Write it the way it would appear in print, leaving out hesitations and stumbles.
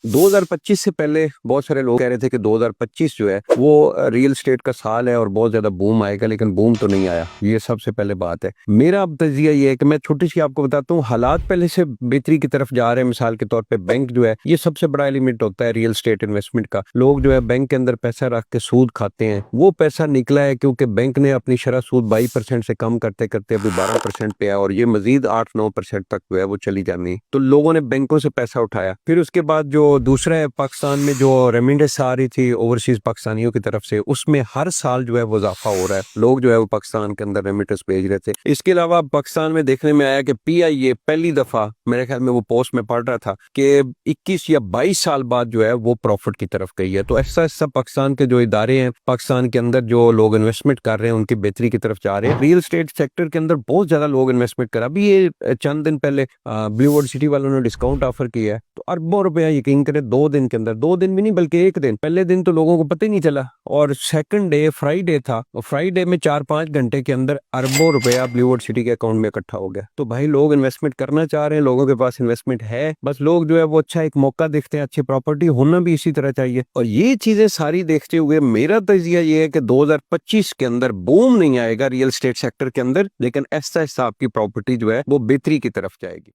2025 से पहले बहुत सारे लोग कह रहे थे कि 2025 जो है वो रियल स्टेट का साल है और बहुत ज्यादा बूम आएगा, लेकिन बूम तो नहीं आया। ये सबसे पहले बात है। मेरा अब तजिया ये है कि मैं छोटी सी आपको बताता हूँ, हालात पहले से बेहतरी की तरफ जा रहे हैं। मिसाल के तौर पे बैंक जो है, ये सबसे बड़ा एलिमेंट होता है रियल स्टेट इन्वेस्टमेंट का। लोग जो है बैंक के अंदर पैसा रख के सूद खाते हैं, वो पैसा निकला है क्योंकि बैंक ने अपनी शरह सूद 22% से कम करते करते अभी 12% पे है, और ये मजीद 8-9% तक जो है वो चली जानी। तो लोगों ने बैंकों से पैसा उठाया। फिर उसके बाद जो दूसरा है, पाकिस्तान में जो रेमिटेंस आ रही थी ओवरसीज पाकिस्तानियों की तरफ से, उसमें हर साल जो है वो इजाफा हो रहा है। लोग जो है वो पाकिस्तान के अंदर रेमिटेंस भेज रहे थे। इसके अलावा पाकिस्तान में देखने में आया कि पीआईए पहली दफा, मेरे ख्याल में वो पोस्ट में पढ़ रहा था कि 21 या 22 साल बाद जो है वो प्रॉफिट की तरफ गई है। तो ऐसा ऐसा पाकिस्तान के जो इदारे हैं, पाकिस्तान के अंदर जो लोग इन्वेस्टमेंट कर रहे हैं, उनकी बेहतरी की तरफ जा रहे हैं। रियल स्टेट सेक्टर के अंदर बहुत ज्यादा लोग इन्वेस्टमेंट कर, अभी ये चंद दिन पहले ब्लू वर्ल्ड सिटी वालों ने डिस्काउंट ऑफर किया है, तो अरबों रुपया यकीन करें 2 दिन के अंदर, 2 दिन भी नहीं बल्कि एक दिन। पहले दिन तो लोगों को पता ही नहीं चला, और सेकंड डे फ्राइडे था, और फ्राइडे में 4-5 घंटे के अंदर अरबों रुपया ब्लू वर्ल्ड सिटी के अकाउंट में इकट्ठा हो गया। तो भाई लोग इन्वेस्टमेंट करना चाह रहे हैं, लोगों के पास इन्वेस्टमेंट है, बस लोग जो है वो अच्छा एक मौका देखते हैं। अच्छी प्रॉपर्टी होना भी इसी तरह चाहिए। और ये चीजें सारी देखते हुए मेरा तजिया ये है कि 2025 के अंदर बूम नहीं आएगा रियल स्टेट सेक्टर के अंदर, लेकिन ऐसा ऐसा आपकी प्रॉपर्टी जो है वो बेहतरी की तरफ जाएगी।